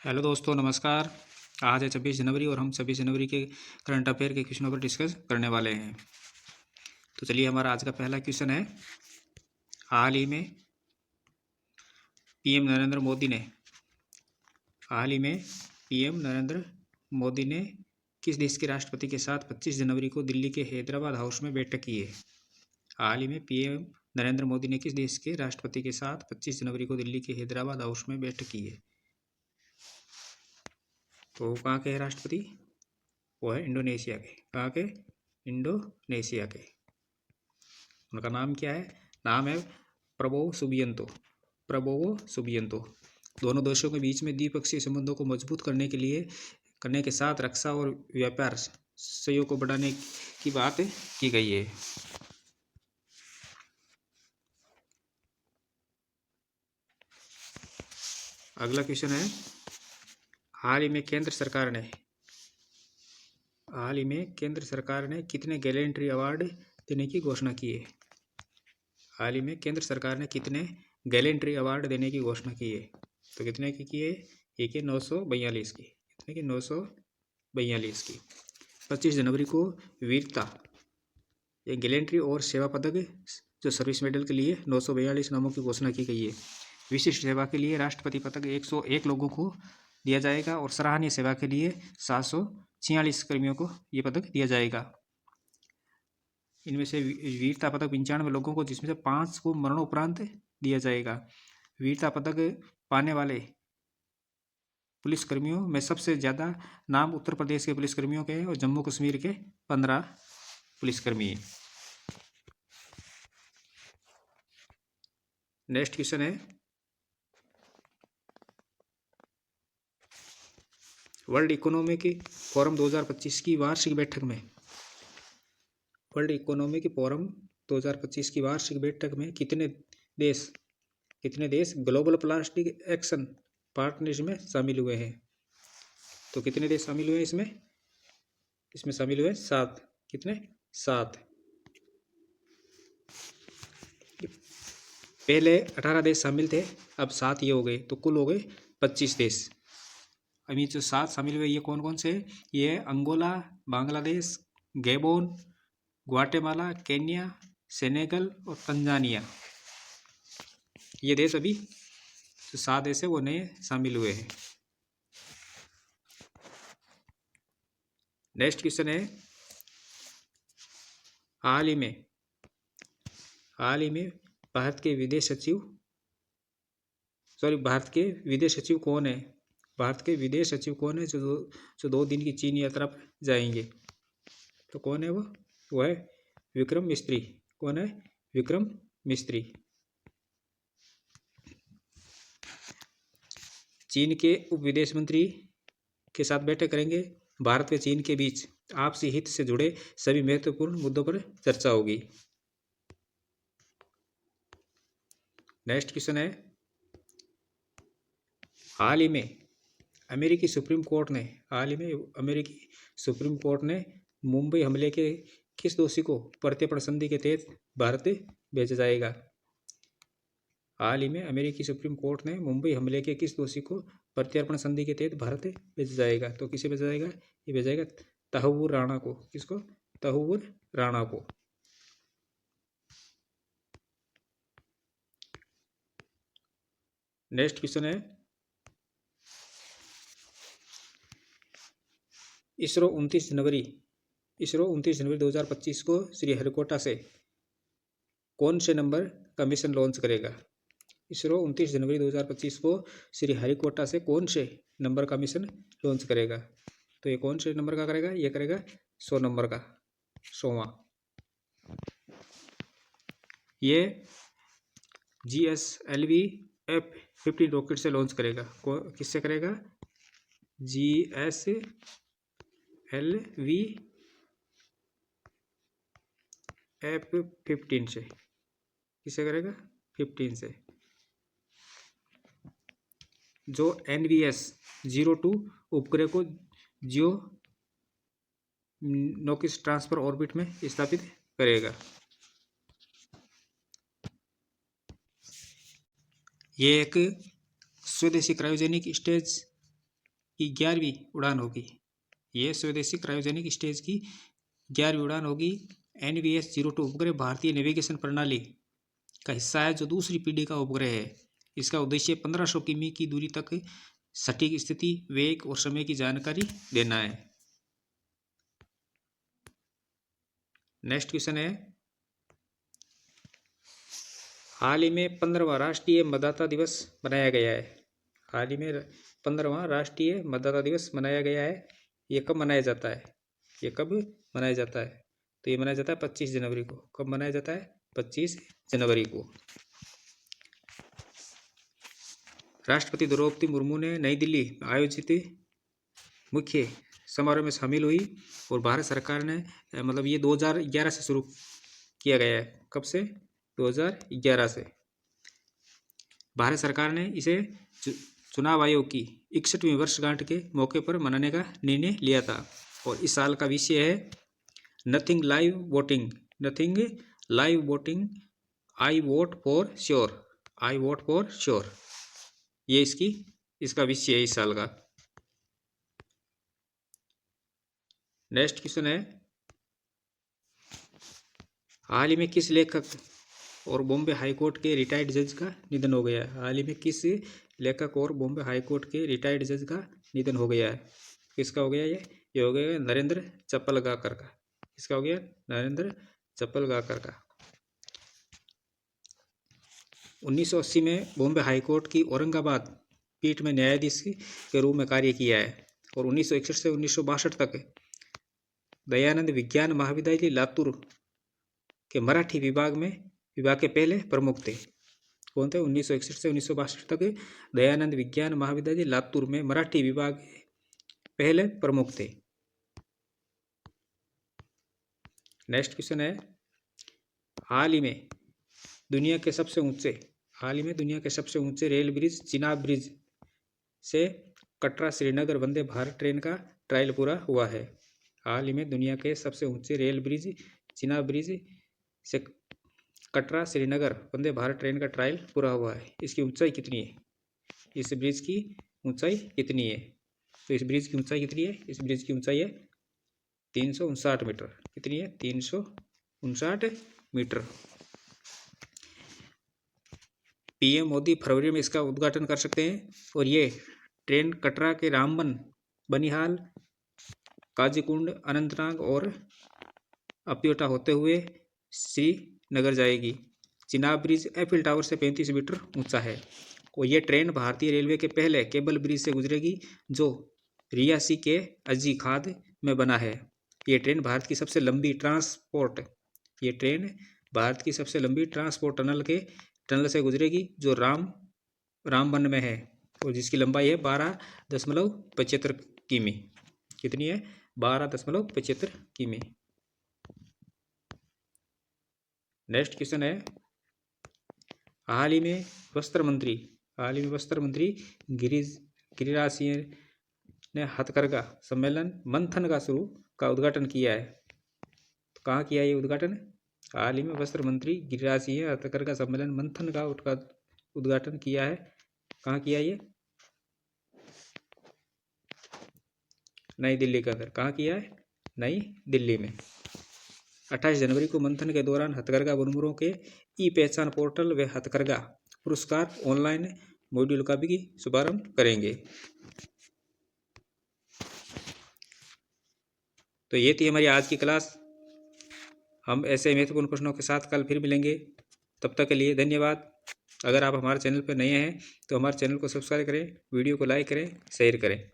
Hello दोस्तों, नमस्कार। आज है 26 जनवरी और हम 26 जनवरी के करंट अफेयर के क्वेश्चनों पर डिस्कस करने वाले हैं। तो चलिए, हमारा आज का पहला क्वेश्चन है। हाल ही में पीएम नरेंद्र मोदी ने हाल ही में पीएम नरेंद्र मोदी ने किस देश के राष्ट्रपति के साथ 25 जनवरी को दिल्ली के हैदराबाद हाउस में बैठक की है? हाल ही में पीएम नरेंद्र मोदी ने किस देश के राष्ट्रपति के साथ 25 जनवरी को दिल्ली के हैदराबाद हाउस में बैठक की है? तो कहाँ के है राष्ट्रपति? वो है इंडोनेशिया के। कहाँ के? इंडोनेशिया के। उनका नाम क्या है? नाम है प्रबोवो सुबियांतो। Prabowo Subianto. दोनों देशों के बीच में द्विपक्षीय संबंधों को मजबूत करने के साथ रक्षा और व्यापार सहयोग को बढ़ाने की बात की गई है। अगला क्वेश्चन है। हाल ही में केंद्र सरकार ने कितने गैलेंट्री अवार्ड देने की घोषणा की है? हाल ही में केंद्र सरकार ने कितने गैलेंट्री अवार्ड देने की घोषणा की है? तो कितने की है? एक है 942 की। कितने की? 942 की। 25 जनवरी को वीरता ये गैलेंट्री और सेवा पदक जो सर्विस मेडल के लिए 942 नामों की घोषणा की गई है। विशिष्ट सेवा के लिए राष्ट्रपति पदक 101 लोगों को दिया जाएगा और सराहनीय सेवा के लिए 746 कर्मियों को ये पदक दिया जाएगा। इनमें से वीरता पदक 95 लोगों को, जिसमें से 5 को मरणोपरांत दिया जाएगा। वीरता पदक पाने वाले पुलिसकर्मियों में सबसे ज़्यादा नाम उत्तर प्रदेश के पुलिसकर्मियों के हैं और जम्मू कश्मीर के 15 पुलिसकर्मी हैं। नेक्स्ट क्वेश्चन है। वर्ल्ड इकोनॉमिक फोरम 2025 की वार्षिक बैठक में वर्ल्ड इकोनॉमिक फोरम 2025 की वार्षिक बैठक में कितने देश ग्लोबल प्लास्टिक एक्शन पार्टनरशिप में शामिल हुए हैं? तो कितने देश शामिल हुए हैं इसमें शामिल हुए 7। कितने? 7। पहले 18 देश शामिल थे, अब 7 ये हो गए, तो कुल हो गए 25 देश। अभी जो 7 शामिल हुए ये कौन कौन से? ये Angola, Bangladesh, Gabon, Guatemala, Kenya, Senegal और तंजानिया। ये देश अभी जो 7 देश है वो नए शामिल हुए हैं। नेक्स्ट क्वेश्चन है। हाल ही में भारत के विदेश सचिव कौन है? भारत के विदेश सचिव कौन है जो 2 दिन की चीन यात्रा पर जाएंगे? तो कौन है वो है विक्रम मिस्त्री। कौन है? विक्रम मिस्त्री। चीन के उप विदेश मंत्री के साथ बैठक करेंगे। भारत व चीन के बीच आपसी हित से जुड़े सभी महत्वपूर्ण मुद्दों पर चर्चा होगी। नेक्स्ट क्वेश्चन है। हाल ही में अमेरिकी सुप्रीम कोर्ट ने मुंबई हमले के किस दोषी को प्रत्यर्पण संधि के तहत भारत भेजा जाएगा? हाल ही में अमेरिकी सुप्रीम कोर्ट ने मुंबई हमले के किस दोषी को प्रत्यर्पण संधि के तहत भारत भेजा जाएगा? तो किसे भेजा जाएगा? ये भेजा जाएगा तहव्वुर राणा को। किसको? तहव्वुर राणा को। नेक्स्ट क्वेश्चन है। इसरो 29 जनवरी 2025 को श्रीहरिकोटा से कौन से नंबर का मिशन लॉन्च करेगा? इसरो 29 जनवरी 2025 को श्रीहरिकोटा से कौन से नंबर का मिशन लॉन्च करेगा? तो ये कौन से नंबर का करेगा? ये करेगा 100 नंबर का, 100वां। ये GSLV F-15 रॉकेट से लॉन्च करेगा। किससे करेगा? GSLV F-15 से। किससे करेगा? 15 से। जो NVS-02 उपग्रह को जियो नोकिस ट्रांसफर ऑर्बिट में स्थापित करेगा। ये एक स्वदेशी क्रायोजेनिक की 11वीं उड़ान होगी। ये स्वदेशी क्रायोजेनिक स्टेज की 11वीं उड़ान होगी। NVS-02 उपग्रह भारतीय नेविगेशन प्रणाली का हिस्सा है, जो दूसरी पीढ़ी का उपग्रह है। इसका उद्देश्य 1500 किमी की दूरी तक सटीक स्थिति, वेग और समय की जानकारी देना है। नेक्स्ट क्वेश्चन है, हाल ही में 15वां राष्ट्रीय मतदाता दिवस मनाया गया है। हाल ही में 15वां राष्ट्रीय मतदाता दिवस मनाया गया है। ये कब मनाया जाता है? ये कब मनाया जाता है? तो ये मनाया जाता है 25 जनवरी को। कब मनाया जाता है? 25 जनवरी को। राष्ट्रपति द्रौपदी मुर्मू ने नई दिल्ली में आयोजित मुख्य समारोह में शामिल हुई और भारत सरकार ने मतलब ये 2011 से शुरू किया गया है। कब से? 2011 से भारत सरकार ने इसे चुनाव आयोग की 61वीं वर्षगांठ के मौके पर मनाने का निर्णय लिया था। और इस साल का विषय है nothing live voting. Nothing live voting, I vote for sure. I vote for sure, ये इसका विषय है इस साल का। नेक्स्ट क्वेश्चन है, हाल ही में किस लेखक और बॉम्बे हाईकोर्ट के रिटायर्ड जज का निधन हो गया है? हाल ही में किस लेखक और बॉम्बे हाईकोर्ट के रिटायर्ड जज का निधन हो गया है? किसका हो गया? ये हो गया नरेंद्र चप्पलगाकर का। किसका हो गया? नरेंद्र चप्पलगाकर का। 1980 में बॉम्बे हाईकोर्ट की औरंगाबाद पीठ में न्यायाधीश के रूप में कार्य किया है और 1961 से 1962 तक दयानंद विज्ञान महाविद्यालय लातूर के मराठी विभाग के पहले प्रमुख थे। कौन थे? 1961 से 1962 तक दयानंद विज्ञान महाविद्यालय लातूर में मराठी विभाग पहले प्रमुख थे। नेक्स्ट क्वेश्चन है, हाल ही में दुनिया के सबसे ऊंचे रेल ब्रिज चिनाब ब्रिज से कटरा श्रीनगर वंदे भारत ट्रेन का ट्रायल पूरा हुआ है। हाल ही में दुनिया के सबसे ऊंचे रेल ब्रिज चिनाब ब्रिज से कटरा श्रीनगर वंदे भारत ट्रेन का ट्रायल पूरा हुआ है। इसकी ऊंचाई कितनी है? इस ब्रिज की ऊंचाई कितनी है? तो इस ब्रिज की ऊंचाई कितनी है? इस ब्रिज की ऊंचाई है 359 मीटर। कितनी है? 359 मीटर। PM मोदी फरवरी में इसका उद्घाटन कर सकते हैं और ये ट्रेन कटरा के रामबन, बनिहाल, काजीकुंड, अनंतनाग और अप्योटा होते हुए श्रीनगर जाएगी। चिनाब ब्रिज एफिल टावर से 35 मीटर ऊंचा है और यह ट्रेन भारतीय रेलवे के पहले केबल ब्रिज से गुजरेगी जो रियासी के अजी खाद में बना है। ये ट्रेन भारत की सबसे लंबी ट्रांसपोर्ट टनल से गुजरेगी जो रामबन में है और जिसकी लंबाई है 12.75 किमी। कितनी है? 12.75 किमी। नेक्स्ट क्वेश्चन है, हाल ही में वस्त्र मंत्री गिरिराज सिंह ने हथकरघा सम्मेलन मंथन का उद्घाटन किया है। तो कहाँ किया ये उद्घाटन? हाल ही में वस्त्र मंत्री गिरिराज सिंह ने हथकरघा सम्मेलन मंथन का उद्घाटन किया है। कहाँ किया ये? नई दिल्ली के अंदर। कहाँ किया है? नई दिल्ली में। 28 जनवरी को मंथन के दौरान हथकरघा बुनकरों के ई-पहचान पोर्टल व हथकरघा पुरस्कार ऑनलाइन मॉड्यूल का भी शुभारंभ करेंगे। तो ये थी हमारी आज की क्लास। हम ऐसे महत्वपूर्ण प्रश्नों के साथ कल फिर मिलेंगे। तब तक के लिए धन्यवाद। अगर आप हमारे चैनल पर नए हैं तो हमारे चैनल को सब्सक्राइब करें, वीडियो को लाइक करें, शेयर करें।